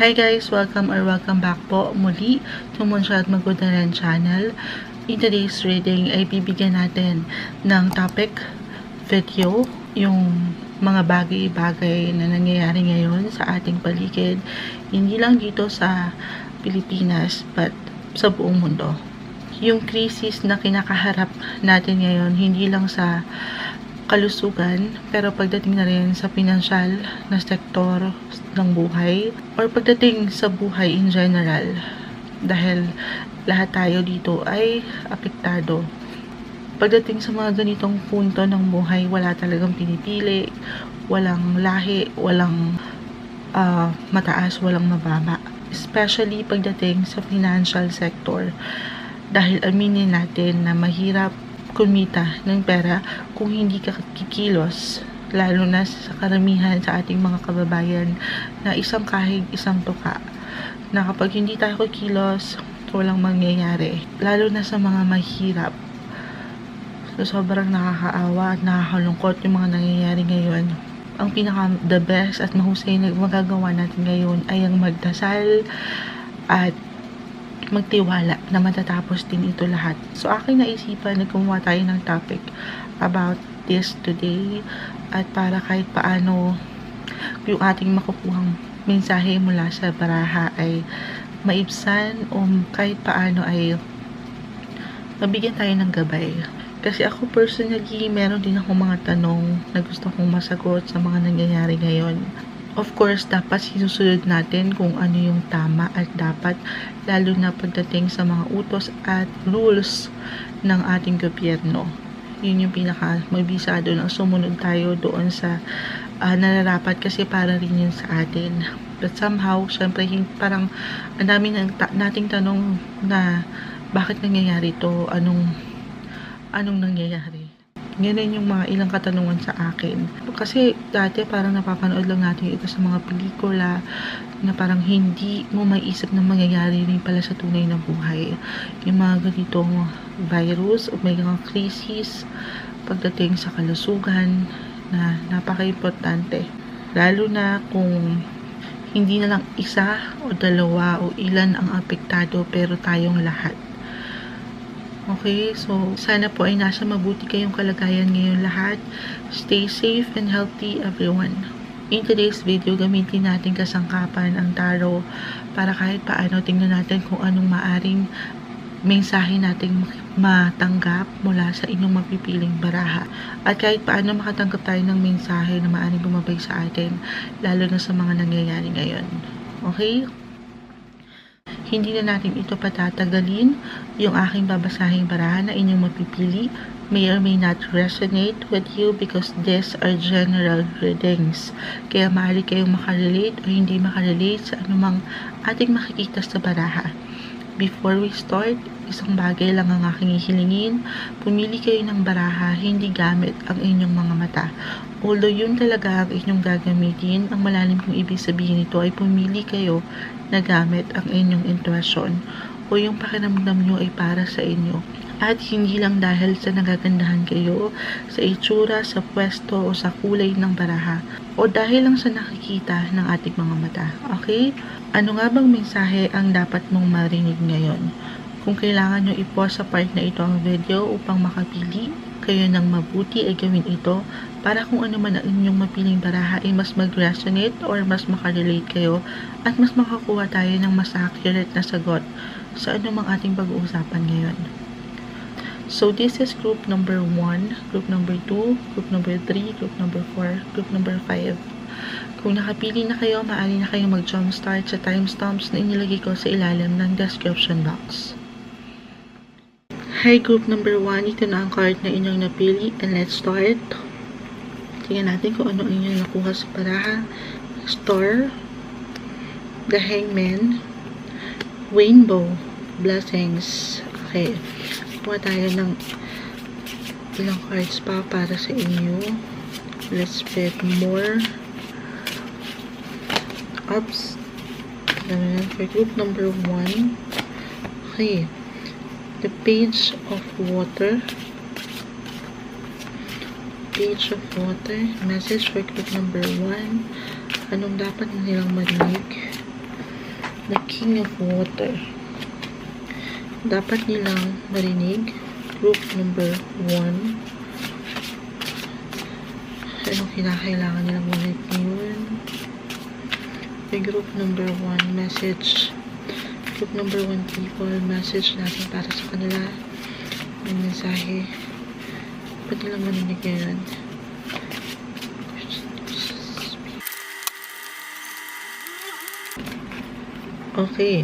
Hi guys! Welcome back po muli to Monshad Magudaran channel. In today's reading ay bibigyan natin ng topic video, yung mga bagay-bagay na nangyayari ngayon sa ating paligid, hindi lang dito sa Pilipinas but sa buong mundo. Yung krisis na kinakaharap natin ngayon, hindi lang sa kalusugan, pero pagdating na rin sa pinansyal na sektor ng buhay or pagdating sa buhay in general, dahil lahat tayo dito ay apektado. Pagdating sa mga ganitong punto ng buhay, wala talagang pinipili, walang lahi, walang mataas, walang mababa, especially pagdating sa financial sector, dahil aminin natin na mahirap kumita ng pera kung hindi ka kikilos, lalo na sa karamihan sa ating mga kababayan na isang kahig, isang tuka, na kapag hindi tayo kikilos, walang mangyayari, lalo na sa mga mahirap. So sobrang nakakaawa at nakakalungkot yung mga nangyayari ngayon. Ang pinaka the best at mahusay na magagawa natin ngayon ay ang magdasal at magtiwala na matatapos din ito lahat. So aking naisipan na gumawa tayo ng topic about this today, at para kahit paano yung ating makukuhang mensahe mula sa baraha ay maibsan o kahit paano ay mabigyan tayo ng gabay. Kasi ako personally, meron din ako mga tanong na gusto kong masagot sa mga nangyayari ngayon. Of course, dapat sinusunod natin kung ano yung tama at dapat, lalo na pagdating sa mga utos at rules ng ating gobyerno. Yun yung pinaka mabisado na sumunod tayo doon sa nararapat, kasi para rin yun sa atin. But somehow, syempre, parang ang dami nating tanong na bakit nangyayari to, anong nangyayari. Ganun yung mga ilang katanungan sa akin. Kasi dati parang napapanood lang natin ito sa mga pelikula na parang hindi mo maiisip na mangyayari rin pala sa tunay na buhay. Yung mga ganitong virus o may mga krisis pagdating sa kalusugan na napaka-importante. Lalo na kung hindi na lang isa o dalawa o ilan ang apektado, pero tayong lahat. Okay, so sana po ay nasa mabuti kayong kalagayan ngayon lahat. Stay safe and healthy everyone. In today's video, gamitin natin kasangkapan ang tarot para kahit paano tingnan natin kung anong maaring mensahe nating matanggap mula sa inyong mapipiling baraha. At kahit paano makatanggap tayo ng mensahe na maaring bumabay sa atin, lalo na sa mga nangyayari ngayon. Okay? Hindi na natin ito patatagalin. Yung aking babasahing baraha na inyong mapipili may or may not resonate with you because these are general readings. Kaya maaari kayong makarelate o hindi makarelate sa anumang ating makikita sa baraha. Before we start, isang bagay lang ang aking ihilingin. Pumili kayo ng baraha, hindi gamit ang inyong mga mata. Although yun talaga ang inyong gagamitin, ang malalim kong ibig sabihin nito ay pumili kayo na gamit ang inyong intuition o yung pakiramdam nyo ay para sa inyo. At hindi lang dahil sa nagagandahan kayo, sa itsura, sa pwesto o sa kulay ng baraha, o dahil lang sa nakikita ng ating mga mata. Okay? Ano nga bang mensahe ang dapat mong marinig ngayon? Kung kailangan nyo i-pause sa part na ito ang video upang makapili kayo ng mabuti, ay gawin ito para kung ano man ang inyong mapiling baraha ay mas mag-resonate or mas makarelate kayo at mas makakuha tayo ng mas accurate na sagot sa anumang ating pag-uusapan ngayon. So this is group number 1, group number 2, group number 3, group number 4, group number 5. Kung nakapili na kayo, maaari na kayong mag-jumpstart sa timestamps na inilagay ko sa ilalim ng description box. Hi group number 1, ito na ang card na inyong napili, and let's start. Tingnan natin kung ano inyong nakuha sa baraha. Star, the Hangman, Rainbow, Blessings. Okay, kuha tayo ng ilang cards pa para sa inyo. Let's pick more. Ups. For group number 1. Okay. The Page of Water. Page of Water. Message for group number 1. Anong dapat nilang marinig? The King of Water. Dapat nilang marinig. Group number 1. Anong kinakailangan nilang marinig ngayon? Okay, group number 1, message. Group number 1 people, message natin para sa kanila. May mensahe. Dapat nilang marinig ngayon. Okay.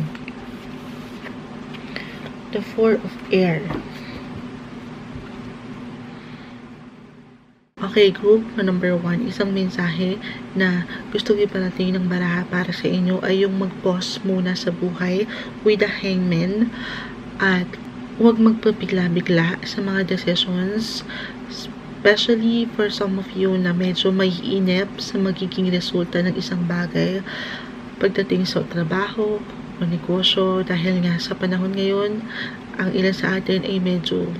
The Four of Air. Okay, group number 1, isang mensahe na gusto iparating ng baraha para sa inyo ay yung mag-pause muna sa buhay with the Hangman at huwag magpabigla-bigla sa mga decisions, especially for some of you na medyo may inip sa magiging resulta ng isang bagay pagdating sa trabaho o negosyo, dahil nga sa panahon ngayon, ang ilan sa atin ay medyo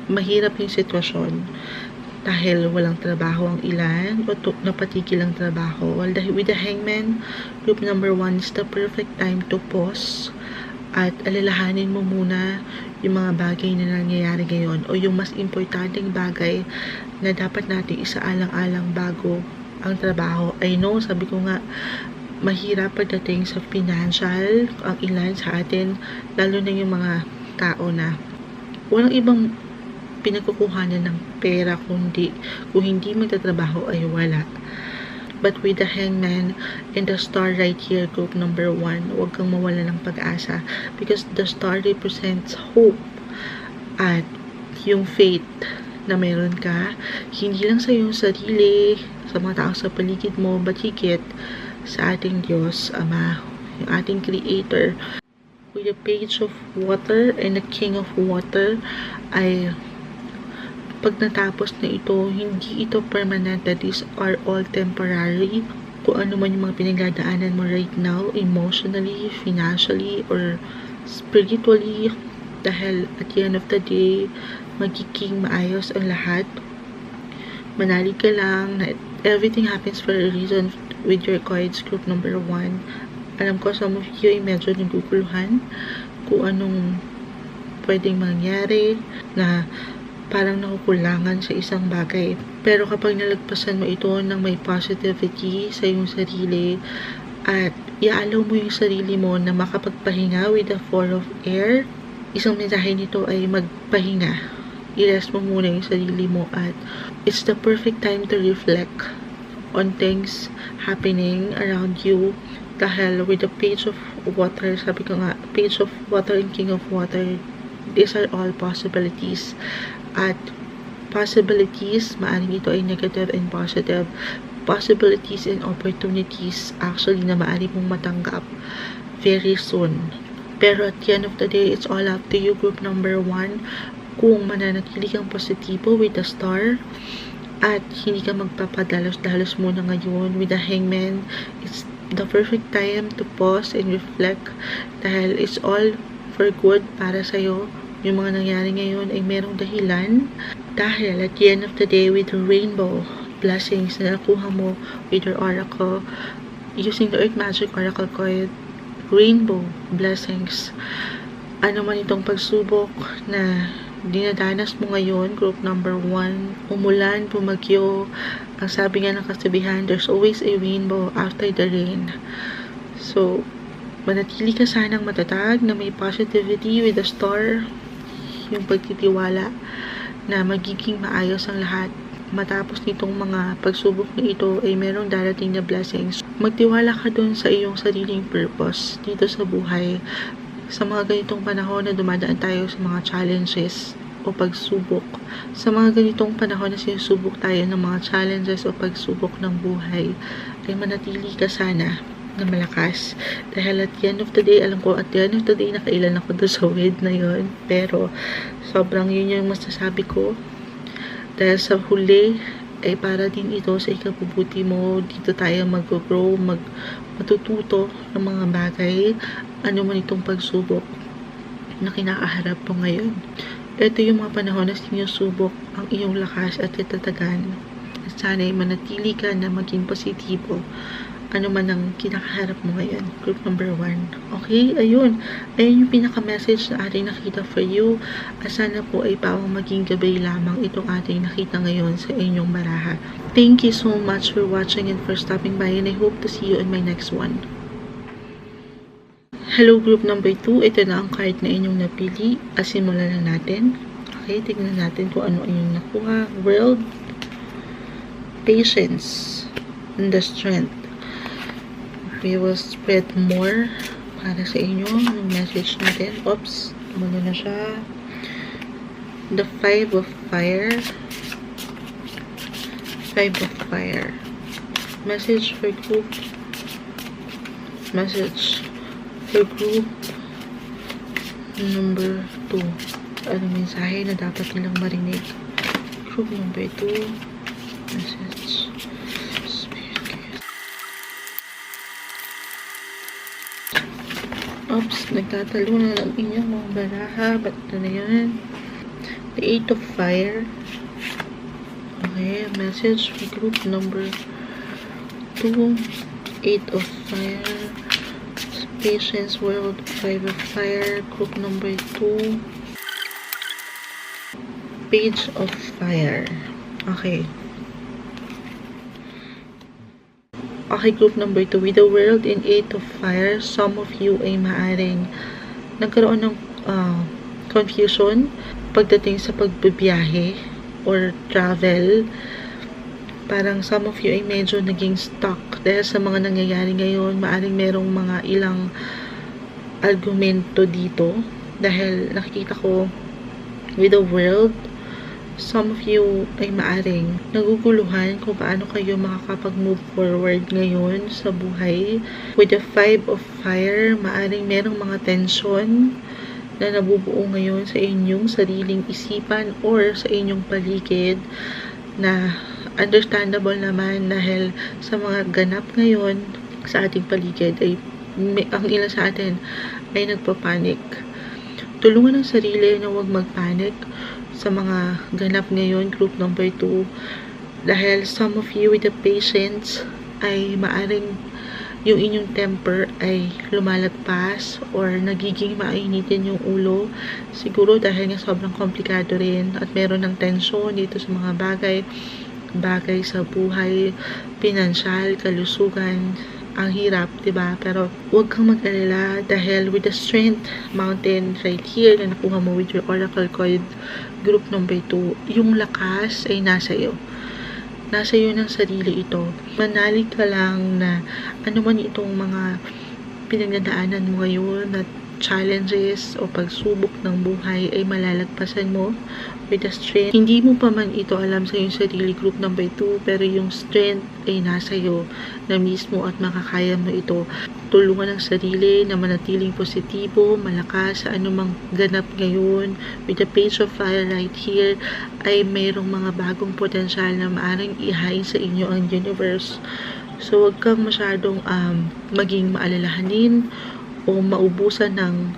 mahirap yung sitwasyon dahil walang trabaho ang ilan o napatigil ang trabaho. While with the Hangman, group number 1 is the perfect time to pause at alalahanin mo muna yung mga bagay na nangyayari ngayon o yung mas importanteng bagay na dapat natin isaalang-alang bago ang trabaho. I know, sabi ko nga, mahirap pagdating sa financial ang ilan sa atin, lalo na yung mga tao na walang ibang pinagkukuhanan ng pera kung hindi magtatrabaho ay wala. But with the Hangman and the star right here, group number 1, huwag kang mawala ng pag-asa because the star represents hope at yung faith na meron ka, hindi lang sa iyong sarili, sa mga tao sa paligid mo, but higit sa ating Diyos Ama, yung ating Creator. With the Page of Water and the King of Water ay pag natapos na ito, hindi ito permanent. These are all temporary. Kung ano man yung mga pinagdadaanan mo right now, emotionally, financially, or spiritually, dahil at the end of the day, magiging maayos ang lahat. Manalig ka lang na everything happens for a reason with your cards, group number 1. Alam ko, some of you ay medyo naguguluhan kung anong pwedeng mangyari na parang nakukulangan sa isang bagay. Pero kapag nalagpasan mo ito ng may positivity sa iyong sarili at iaalaw mo yung sarili mo na makapagpahinga with the Four of Air, isang mensahe nito ay magpahinga. I-rest mo muna yung sarili mo at it's the perfect time to reflect on things happening around you. Dahil with the Page of Water, sabi ko nga, Page of Water and King of Water, these are all possibilities. At possibilities, maaaring ito ay negative and positive. Possibilities and opportunities actually na maaari mong matanggap very soon. Pero at the end of the day, it's all up to you, group number 1. Kung mananatili kang positibo with the star at hindi ka magpapadalos-dalos muna ngayon with the Hangman, it's the perfect time to pause and reflect dahil it's all for good para sa'yo. Yung mga nangyari ngayon ay merong dahilan dahil at the end of the day, with the rainbow blessings na nakuha mo with your oracle using the Earth Magic Oracle card, rainbow blessings, ano man itong pagsubok na dinadanas mo ngayon, group number 1, umulan, bumagyo, ang sabi nga ng kasabihan, there's always a rainbow after the rain. So, manatili ka sanang matatag na may positivity with the star, yung pagtitiwala na magiging maayos ang lahat. Matapos nitong mga pagsubok na ito ay merong darating na blessings. Magtiwala ka dun sa iyong sariling purpose dito sa buhay. Sa mga ganitong panahon na dumadaan tayo sa mga challenges o pagsubok, sa mga ganitong panahon na sinusubok tayo ng mga challenges o pagsubok ng buhay, ay manatili ka sana na malakas. Dahil at the end of the day, alam ko at the end of the day, nakailan ako doon sa word na yon, pero sobrang yun yung masasabi ko. Dahil sa huli, ay para din ito sa ikabubuti mo. Dito tayo mag-grow, matututo ng mga bagay, ano man itong pagsubok na kinakaharap mo ngayon. Ito yung mga panahon na sinusubok ang iyong lakas at katatagan. sana'y manatili ka na maging positibo. Ano man ang kinakaharap mo ngayon. Group number 1. Okay, ayun. Ayun yung pinaka-message na ating nakita for you. Sana po ay pawang maging gabay lamang itong ating nakita ngayon sa inyong baraha. Thank you so much for watching and for stopping by, and I hope to see you in my next one. Hello, group number 2. Ito na ang card na inyong napili. Simulan na natin. Okay, tignan natin kung ano inyong nakuha. World, patience, and the strength. We will spread more para sa inyo. Yung message natin. Oops, muna na siya. The 5 of fire. 5 of fire. Message for group. Message for group number 2. Ano mensahe na dapat nilang marinig? Group number 2. Message. Oops, nagtatalo na lang inyong mga baraha. Ba't ito na yun? The 8 of fire. Okay, message for group number 2. 8 of fire. Patience, world, 5 of fire, group number 2, page of fire. Okay. Okay, group number 2, with the world in 8 of fire, some of you ay maaring nagkaroon ng confusion pagdating sa pagbibiyahe or travel. Parang some of you ay medyo naging stuck dahil sa mga nangyayari ngayon. Maaring merong mga ilang argumento dito dahil nakikita ko with the world, some of you ay maaring naguguluhan kung paano kayo makakapag-move forward ngayon sa buhay. With the 5 of fire, maaring merong mga tension na nabubuo ngayon sa inyong sariling isipan or sa inyong paligid, na understandable naman dahil sa mga ganap ngayon sa ating paligid ay ang ilan sa atin ay nagpapanik. Tulungan ang sarili na huwag magpanik sa mga ganap ngayon, group number 2, dahil some of you with the patience ay maaring yung inyong temper ay lumalagpas or nagiging mainitin yung ulo. Siguro dahil nga sobrang komplikado rin at meron ng tensyon dito sa mga bagay sa buhay, pinansyal, kalusugan. Ang hirap, diba? Pero huwag kang mag-alala dahil with the strength mountain right here na nakuha mo with your oracle card, group number 2, yung lakas ay nasa iyo. Nasa iyo ng sarili ito. Manalig ka lang na ano man itong mga pinagdadaanan mo ngayon na challenges o pagsubok ng buhay ay malalagpasan mo with the strength. Hindi mo pa man ito alam sa iyong sarili, group number 2, pero yung strength ay nasa iyo na mismo at makakaya mo ito. Tulungan ang sarili na manatiling positibo, malakas sa anumang ganap ngayon. With the page of fire right here, ay mayroong mga bagong potensyal na maaaring ihain sa inyo ang universe. So, huwag kang masyadong maging maalalahanin o maubusan ng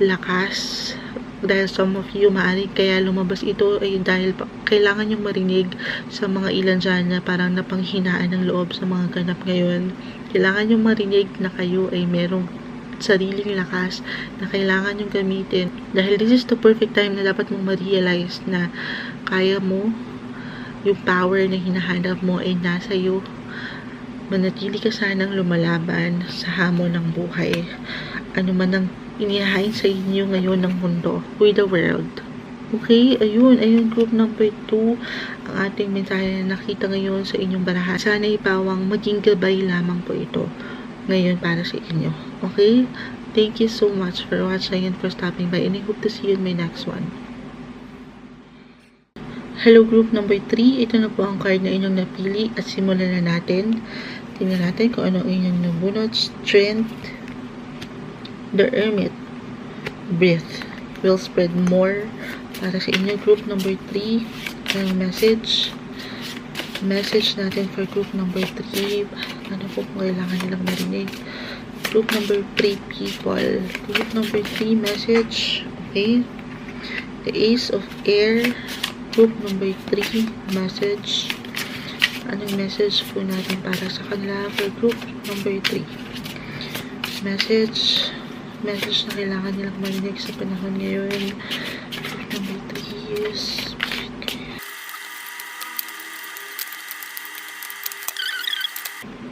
lakas. Dahil some of you, maaaring kaya lumabas ito ay dahil kailangan yung marinig sa mga ilan dyan na parang napanghinaan ng loob sa mga ganap ngayon. Kailangan yung marinig na kayo ay merong sariling lakas na kailangan yung gamitin. Dahil this is the perfect time na dapat mong ma-realize na kaya mo, yung power na hinahanap mo ay nasa iyo. Manatili ka sanang lumalaban sa hamon ng buhay. Ano man ang inihahain sa inyo ngayon ng mundo, with the world. Okay, ayun group number 2, ang ating mensahe na nakita ngayon sa inyong baraha. Sana ipawang maging gabay lamang po ito ngayon para sa inyo. Okay, thank you so much for watching and for stopping by, and I hope to see you in my next one. Hello, group number 3, ito na po ang card na inyong napili at simulan na natin. Tingnan natin kung ano inyong nabunot. Strength, the Hermit, breath, will spread more para sa inyo, group number 3. Ang message natin for group number 3, ano po kung kailangan nilang marinig. Group number 3 people, group number 3 message. Okay, the Ace of Air, group number 3 message. Anong message po natin para sa kanila for group number 3? Message na kailangan nilang marinig sa panahon ngayon. Group number 3 is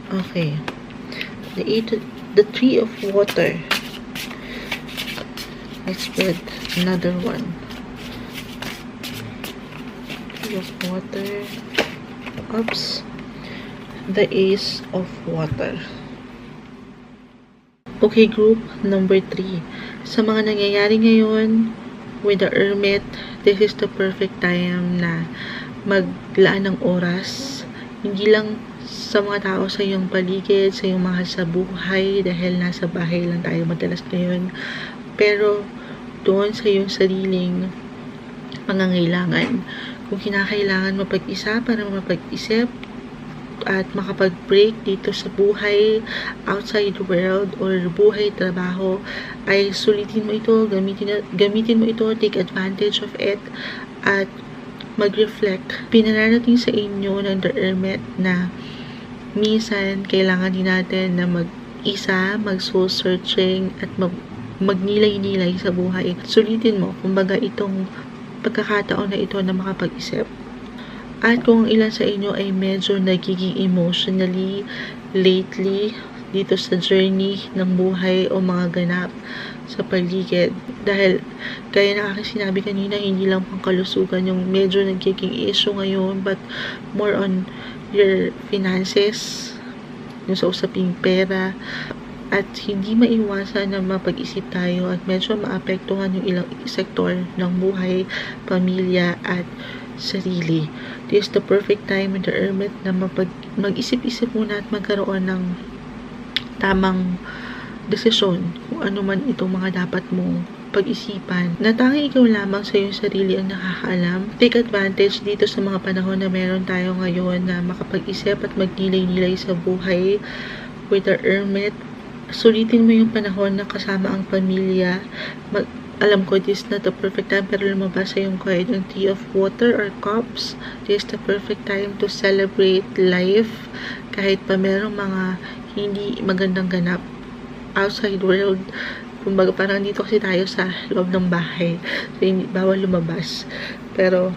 okay. The Tree of Water. Let's spread another one. Tree of Water. Oops. The Ace of Water. Okay, group number 3. Sa mga nangyayari ngayon with the Hermit, this is the perfect time na maglaan ng oras. Hindi lang sa mga tao sa iyong paligid, sa iyong mahal sa buhay, dahil nasa bahay lang tayo madalas ngayon. Pero doon sa iyong sariling pangangailangan. Kung kinakailangan mapag-isa para mapag-isip at makapag-break dito sa buhay, outside the world, or buhay, trabaho, ay sulitin mo ito, gamitin mo ito, take advantage of it, at mag-reflect. Pinararating sa inyo ng The Hermit na minsan kailangan din natin na mag-isa, mag-soul searching, at magnilay-nilay sa buhay. Sulitin mo, kumbaga, itong pagkakataon na ito na makapag-isip. At kung ilan sa inyo ay medyo nagiging emotionally lately dito sa journey ng buhay o mga ganap sa paligid. Dahil, gaya na aking sinabi kanina, hindi lang pang kalusugan yung medyo nagiging issue ngayon, but more on your finances, yung sa usaping pera, at hindi maiwasan na mapag-isip tayo at medyo maapektuhan yung ilang sektor ng buhay, pamilya, at sarili. This is the perfect time in the Hermit na mag-isip-isip muna at magkaroon ng tamang desisyon kung ano man itong mga dapat mong pag-isipan, na tanging ikaw lamang sa iyong sarili ang nakakaalam. Take advantage dito sa mga panahon na meron tayo ngayon na makapag-isip at magnilay-nilay sa buhay with the Hermit. Sulitin mo yung panahon na kasama ang pamilya. Alam ko, this is not the perfect time, pero lumabas sa yung card ng Tea of Water or Cups. This is the perfect time to celebrate life, kahit pa merong mga hindi magandang ganap outside world. Kumbaga, parang dito kasi tayo sa loob ng bahay, so hindi bawal lumabas. Pero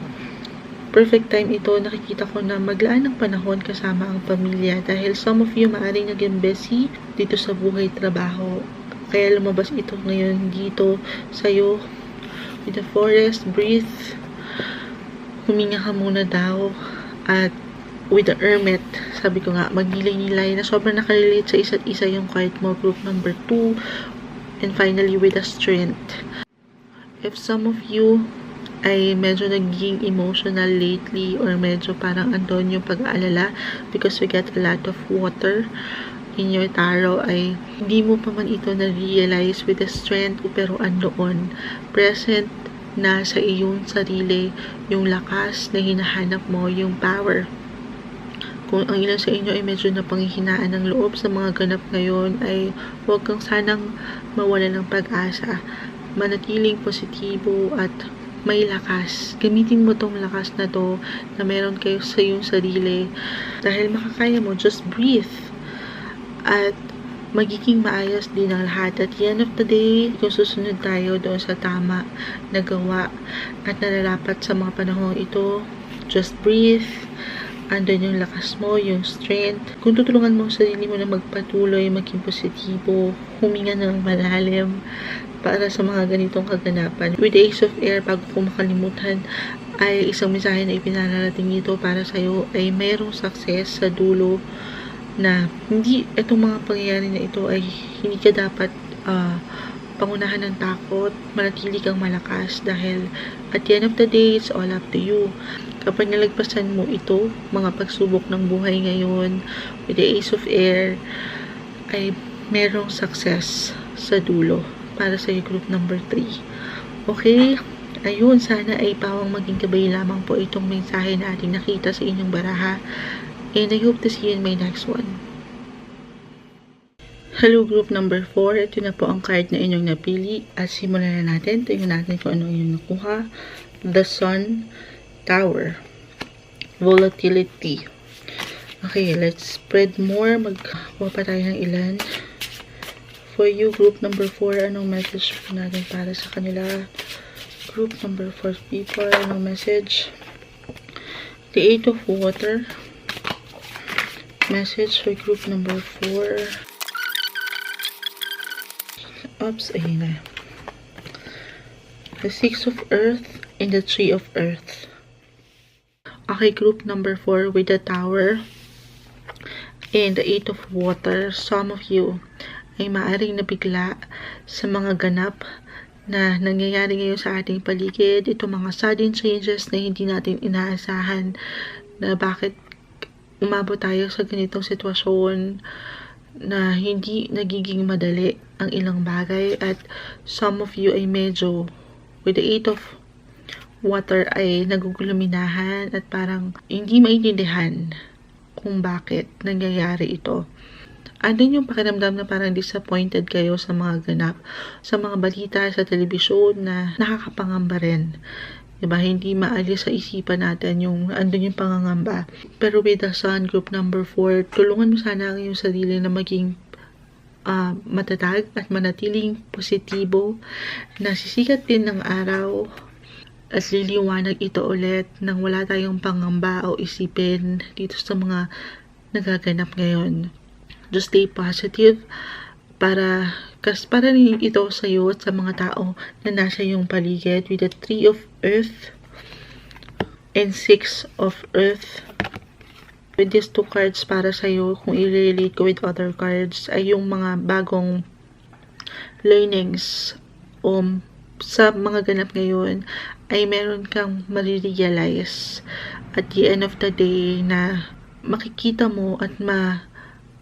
perfect time ito, nakikita ko na maglaan ng panahon kasama ang pamilya, dahil some of you maaaring naging busy dito sa buhay, trabaho, kaya lumabas ito ngayon dito sa'yo. With the Forest, breathe, huminga ka muna daw. At with the Hermit, sabi ko nga, magnilay-nilay na sobrang nakarelate sa isa't isa yung card mo, group number 2. And finally, with the Strength. If some of you ay medyo naging emotional lately, or medyo parang andon yung pag-aalala because we get a lot of water in your tarot, ay hindi mo pa man ito na-realize with the Strength, pero andoon, present na sa iyong sarili yung lakas na hinahanap mo, yung power. Kung ang ilan sa inyo ay medyo napanghihinaan ng loob sa mga ganap ngayon, ay huwag kang sanang mawala ng pag-asa. Manatiling positibo at may lakas. Gamitin mo tong lakas na to na meron kayo sa iyong sarili. Dahil makakaya mo, just breathe. At magiging maayos din ang lahat. At the end of the day, kung susunod tayo doon sa tama na gawa at nalalapat sa mga panahon ito, just breathe. Andun yung lakas mo, yung strength. Kung tutulungan mo ang sarili mo na magpatuloy, maging positibo, huminga ng malalim para sa mga ganitong kaganapan. With the Ace of Air, bago ko makalimutan, ay isang mensahe na ipinararating nito para sa'yo ay mayroong success sa dulo, na hindi itong mga pangyayari na ito ay hindi ka dapat pangunahan ng takot, manatili kang malakas, dahil at the end of the day, it's all up to you. Kapag nalagpasan mo ito, mga pagsubok ng buhay ngayon, with the Ace of Air, ay merong success sa dulo para sa group number 3. Okay? Ayun, sana ay pawang maging gabay lamang po itong mensahe na ating nakita sa inyong baraha. And I hope to see you in my next one. Hello, group number 4. Ito na po ang card na inyong napili. At simulan na natin. Tingnan natin kung ano inyong nakuha. The Sun, Tower, Volatility. Okay, let's spread more. Magkuha pa tayo ng ilan. For you, group number 4, anong message natin para sa kanila? Group number 4 people, anong message? The 8 of Water. Message for group number 4. Oops, ayun na. The 6 of Earth and the 3 of Earth. Okay, group number 4 with the Tower and the 8 of Water. Some of you ay maaaring nabigla sa mga ganap na nangyayari ngayon sa ating paligid. Ito mga sudden changes na hindi natin inaasahan, na bakit umabot tayo sa ganitong sitwasyon na hindi nagiging madali ang ilang bagay. At some of you ay medyo with the 8 of Water ay naguguluminahan at parang hindi maintindihan kung bakit nangyayari ito. Andun yung pakiramdam na parang disappointed kayo sa mga ganap, sa mga balita sa telebisyon na nakakapangamba rin. Diba? Hindi maalis sa isipan natin yung andun yung pangangamba. Pero with the Sun, group number 4, tulungan mo sana ang iyong sarili na maging matatag at manatiling positibo, na sisikat din ng araw at liliwanag ito ulit nang wala tayong pangamba o isipin dito sa mga nagaganap ngayon. Just stay positive para rin ito sa iyo at sa mga tao na nasa iyong paligid. With the 3 of Earth and 6 of Earth. With these 2 cards para sa iyo, kung i-relate ko with other cards, ay yung mga bagong learnings o sa mga ganap ngayon ay meron kang marirealize at the end of the day na makikita mo at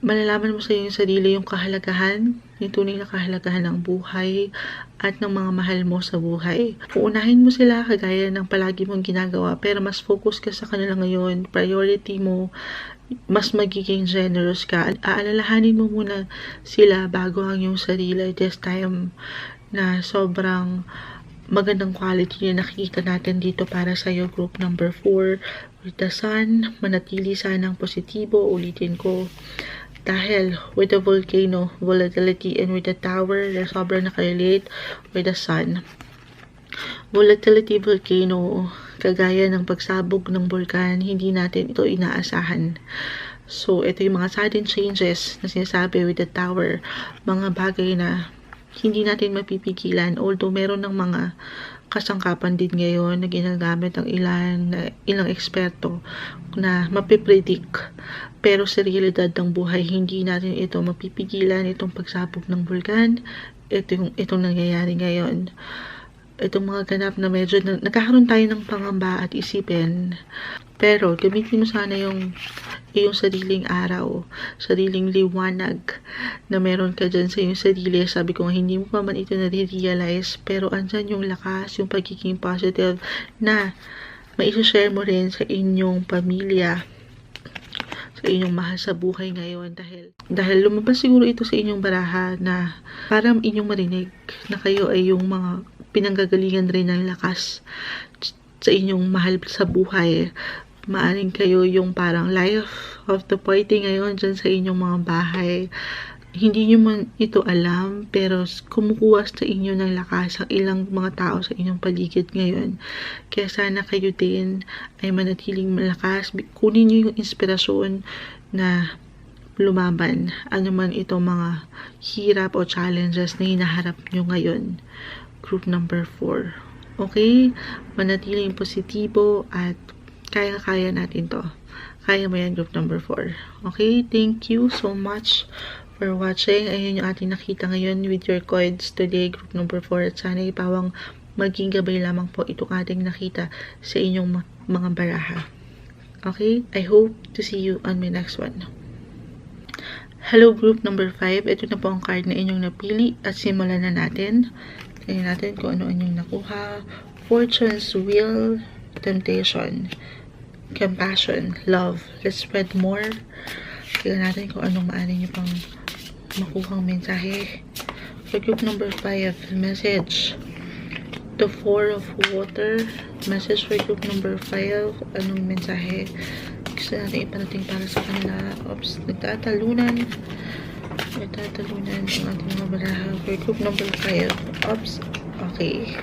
malalaman mo sa iyong sarili yung kahalagahan, yung tunay na kahalagahan ng buhay at ng mga mahal mo sa buhay. Uunahin mo sila kagaya ng palagi mong ginagawa, pero mas focus ka sa kanila ngayon, priority mo, mas magiging generous ka. Aalalahanin mo muna sila bago ang iyong sarili this time, na sobrang magandang quality na nakikita natin dito para sa iyo, group number 4. With the Sun, manatili sanang positibo, ulitin ko. Dahil with the volcano, volatility, and with the Tower, na sobrang nakarelate with the Sun. Volatility, volcano, kagaya ng pagsabog ng bulkan, hindi natin ito inaasahan. So, ito yung mga sudden changes na sinasabi with the Tower. Mga bagay na hindi natin mapipigilan, although meron ng mga kasangkapan din ngayon na ginagamit ng ilang eksperto na mapipredict. Pero sa realidad ng buhay, hindi natin ito mapipigilan, itong pagsabog ng bulkan, itong nangyayari ngayon. Itong mga ganap na medyo nagkakaroon tayo ng pangamba at isipin. Pero gamitin mo sana yung sariling araw, sariling liwanag na meron ka dyan sa iyong sarili. Sabi ko, hindi mo pa man ito nare-realize, pero andyan yung lakas, yung pagiging positive na maisashare mo rin sa inyong pamilya, sa inyong mahal sa buhay ngayon. Dahil lumabas siguro ito sa inyong baraha na parang inyong marinig na kayo ay yung mga pinanggagalingan rin ng lakas sa inyong mahal sa buhay. Maaring kayo yung parang life of the party ngayon dyan sa inyong mga bahay. Hindi nyo man ito alam, pero kumukuha sa inyo ng lakas ang ilang mga tao sa inyong paligid ngayon. Kaya sana kayo din ay manatiling malakas. Kunin nyo yung inspirasyon na lumaban. Ano man ito mga hirap o challenges na hinaharap nyo ngayon. Group number 4. Okay? Manatiling positibo at kaya-kaya natin to. Kaya mo yan, group number 4. Okay? Thank you so much for watching. Ayun yung ating nakita ngayon with your cards today, group number 4. At sana ipawang maging gabay lamang po itong ating nakita sa inyong mga baraha. Okay? I hope to see you on my next one. Hello, group number 5. Ito na po ang card na inyong napili at simulan na natin. Tingnan natin kung ano inyong nakuha. Fortune's Wheel, Temptation, Compassion, Love. Let's spread more. Tingnan natin kung anong maaari nyo pang makuhang mensahe. For group number 5, message. The 4 of Water. Message for group number 5. Anong mensahe? gusto natin iparating para sa kanila. Oops, nagtatalunan ang ating mga baraha for group number 5. Oops, okay.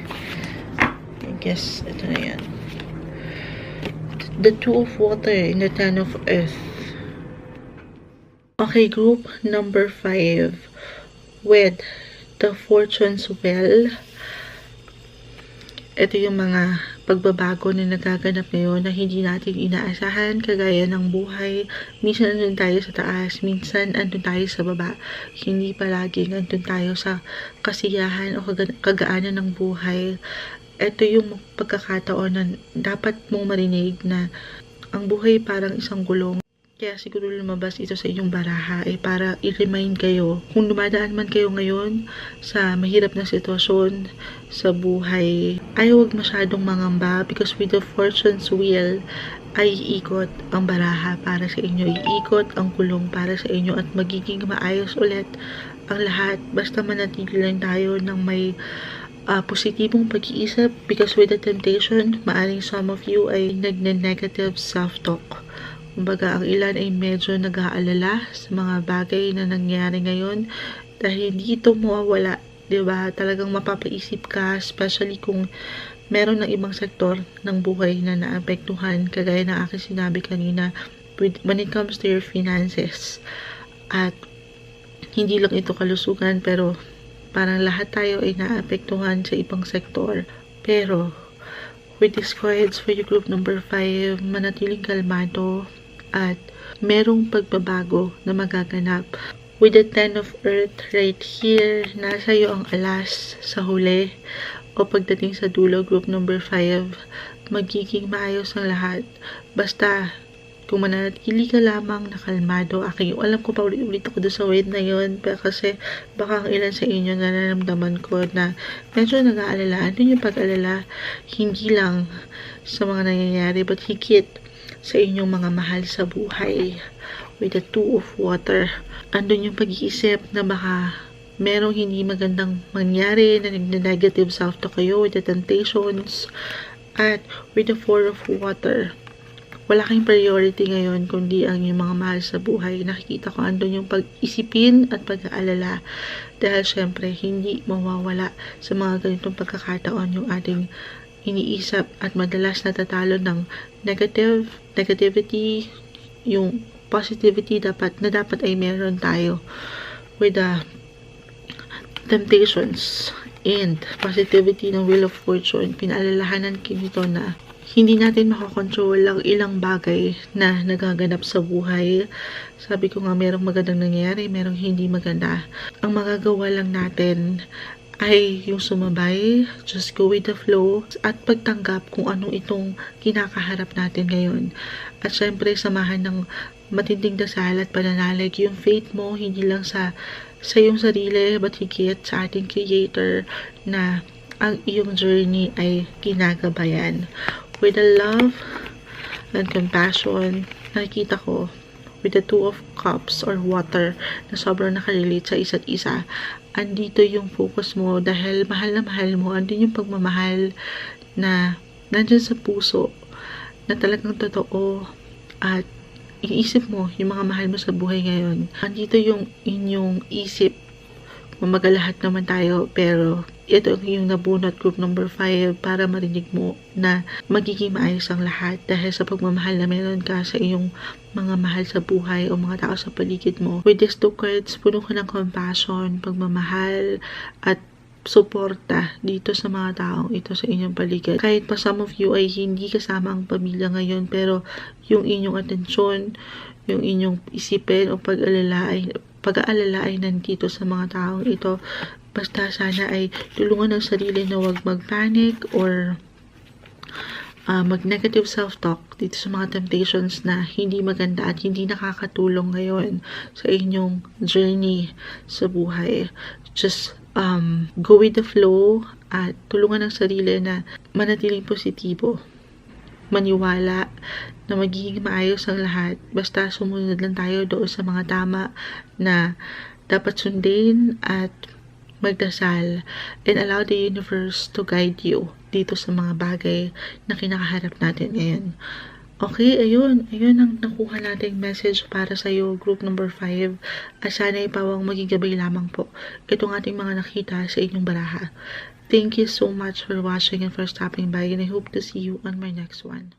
I guess ito na yan. The Two of Water and the Ten of Earth. Okay, group number 5 with the Fortune's Well. Ito yung mga pagbabago na nagaganap ngayon na hindi natin inaasahan, kagaya ng buhay. Minsan andun tayo sa taas, minsan andun tayo sa baba. Hindi palaging andun tayo sa kasiyahan o kagaanan ng buhay. Ito yung pagkakataon na dapat mong marinig na ang buhay parang isang gulong. Kaya siguro lumabas ito sa inyong baraha para i-remind kayo kung dumadaan man kayo ngayon sa mahirap na sitwasyon sa buhay, ay huwag masyadong mangamba, because with the Fortune's Wheel ay iikot ang baraha para sa inyo, iikot ang kulong para sa inyo, at magiging maayos ulit ang lahat basta manatili lang tayo ng may positibong pag-iisip, because with the temptation, maaring some of you ay nagne-negative self-talk. Kumbaga, ang ilan ay medyo nag-aalala sa mga bagay na nangyari ngayon dahil hindi ito mawawala, diba? Talagang mapapaisip ka, especially kung meron ng ibang sektor ng buhay na naapektuhan, kagaya na aking sinabi kanina, when it comes to your finances. At hindi lang ito kalusugan, pero parang lahat tayo ay naapektuhan sa ibang sektor. Pero with these cards for your group number 5, manatiling kalmado at merong pagbabago na magaganap. With the Ten of Earth right here, nasa iyo ang alas sa huli o pagdating sa dulo, group number 5, magiging maayos ang lahat. Basta, kung manatili ka lamang na kalmado. Alam ko pa ulit ako doon sa word na yun, pero kasi baka ang ilan sa inyo nararamdaman ko na medyo nag-aalala. Ano yung pag-alala? Hindi lang sa mga nangyayari, but higit sa inyong mga mahal sa buhay. With the Two of Water, andun yung pag-iisip na baka merong hindi magandang mangyari, na negative self-talk kayo with the temptations. At with the Four of Water, wala kang priority ngayon kundi ang yung mga mahal sa buhay. Nakikita ko andun yung pag-isipin at pag-aalala, dahil syempre hindi mawawala sa mga ganitong pagkakataon yung ating iniisip, at madalas natatalo ng negativity. Yung positivity dapat ay meron tayo with the temptations and positivity ng Wheel of Fortune. Pinaalalahanan kinito na hindi natin makakontrol ang ilang bagay na nagaganap sa buhay. Sabi ko nga, merong magandang nangyayari, merong hindi maganda. Ang magagawa lang natin ay yung sumabay, just go with the flow, at pagtanggap kung anong itong kinakaharap natin ngayon. At syempre, samahan ng matinding dasal at pananalig yung faith mo, hindi lang sa iyong sarili, but higit sa ating Creator, na ang iyong journey ay ginagabayan. With the love and compassion, nakikita ko with the Two of Cups or water na sobrang nakarelate sa isa't isa. Andito yung focus mo dahil mahal na mahal mo. Andun yung pagmamahal na nandyan sa puso, na talagang totoo, at iniisip mo yung mga mahal mo sa buhay ngayon. Andito yung inyong isip. Mamagalahat naman tayo, pero ito yung nabunot, group number 5, para marinig mo na magiging maayos ang lahat dahil sa pagmamahal na meron ka sa iyong mga mahal sa buhay o mga tao sa paligid mo. With these two cards, puno ka ng compassion, pagmamahal, at suporta dito sa mga taong ito sa inyong paligid. Kahit pa some of you ay hindi kasama ang pamilya ngayon, pero yung inyong atensyon, yung inyong isipin o pag-aalala ay nandito sa mga taong ito. Basta sana ay tulungan ng sarili na huwag mag-panic or mag-negative self-talk dito sa mga temptations na hindi maganda at hindi nakakatulong ngayon sa inyong journey sa buhay. Just go with the flow at tulungan ng sarili na manatiling positibo. Maniwala na magiging maayos ang lahat. Basta sumunod lang tayo doon sa mga tama na dapat sundin at magdasal, and allow the universe to guide you dito sa mga bagay na kinakaharap natin ngayon. Okay, ayun. Ayun ang nakuha nating message para sa'yo, group number 5. Sana ay pawang maging gabay lamang po itong ating mga nakita sa inyong baraha. Thank you so much for watching and for stopping by, and I hope to see you on my next one.